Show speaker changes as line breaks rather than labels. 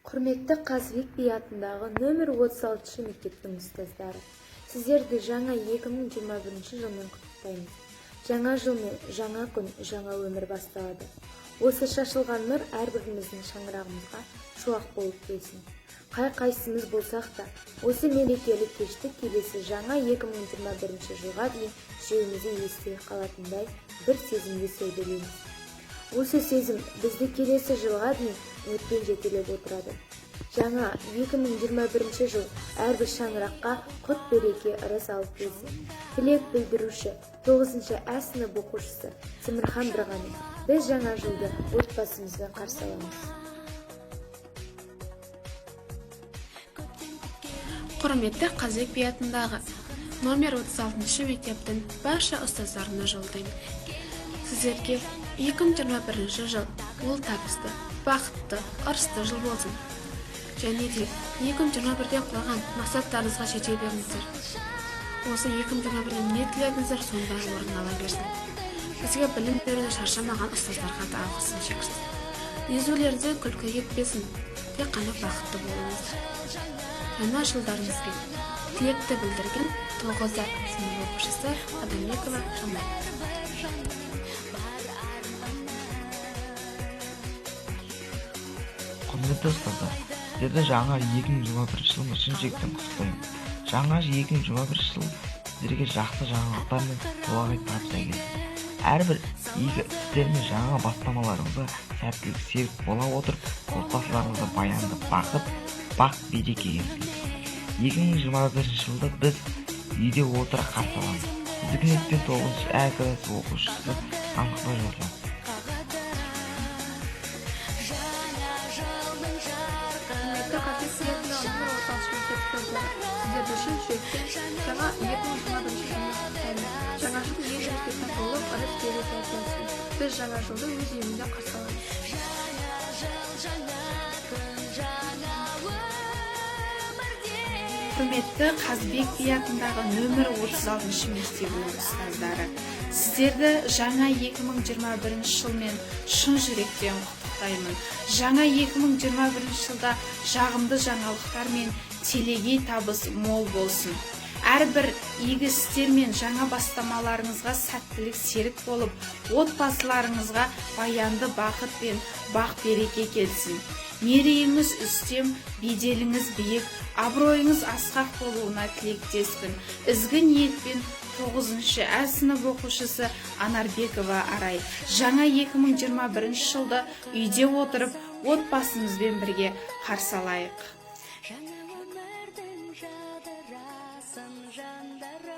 Құрметті Қазыбек би атындағы нөмір 36 мектептің ұстаздары, сіздерді жаңа 2021 жылмен құттықтаймыз. Жаңа жыл мен жаңа күн, жаңа өмір басталады. Осы шашылған нұр әрбіріміздің шаңырағымызға шуақ болып келсін. Қай-қайсымыз болсақ та, осы мерекелік кешті келесі жаңа 2021 жылға дейін жүрегімізде есте қалатындай бір сезімді серпелейміз. Осы сезім бізді келесі жылға дейін үмітпен жетелеп отырады. Жаңа 2021 жыл әрбір шаңыраққа құт береке ырыс алып келсін. Тілек білдіруші 9-шы А сынып оқушысы Темірхан Бірғаным. Біз жаңа жылды отбасымызбен қарсы аламыз.
Құрметті Қазыбек би атындағы номер 36 мектептің барша ұстаздарына жолдаймын. Сіздерге 2021 жыл ол табысты, бақытты, ырысты жыл болсын. Және де 2021-де қойған мақсаттарыңызға жете беріңіздер. Осы 2021-де не тіледіңіздер, сонда орын ала берсін. Бізге білім беруді шаршамаған ұстаздарға да алғысым шексіз. Езулеріңізде күлкі кетпесін, тек қана бақытты болыңыздар. Жаңа жылдарыңызбен тілекті білдірген 9-шы сынып оқушысы Адамбекова Жамал.
Құрметті ұстаздар, сіздерді жаңа 2021 жылмен шын жүректен құттықтаймын. Жаңа 2021 жыл сіздерге жақсы жаңалықтар мен толағай табыс әкелсін. Әрбір игі істер мен жаңа бастамаларыңызға сәттілік серік бола отырып, отбасыларыңызда баянды бақыт, бақ-береке келсін. 2021 жылды біз үйде отыра қарсы аламыз. Біздің мектептен 9-шы А класс оқушысы Анықбай Жолдас.
Сіздерді шын жүректен жаңа 2021 жылмен құттықтаймын. Жаңа жыл ең жүректе болып, ырыс береке әкелсін. Біз жаңа жылды өз үйімізде қарсы аламыз.
Құрметті Қазыбек би атындағы нөмір 36 мектебінің ұстаздары, сіздерді жаңа 2021 жылмен шын жүректен құттықтаймын. Жаңа 2021 жылда жағымды жаңалықтар мен телегей табыс мол болсын. Әрбір игі істер мен жаңа бастамаларыңызға сәттілік серік болып, отбасыларыңызға баянды бақыт пен бақ-береке келсін. Мерейіңіз үстем, беделіңіз биік, абыройыңыз асқақ болуына тілектеспін. Ізгі ниетпен 9-шы А сынып оқушысы Анарбекова Арай. Жаңа 2021 жылды үйде отырып, отбасымызбен бірге қарсы алайық.
жандары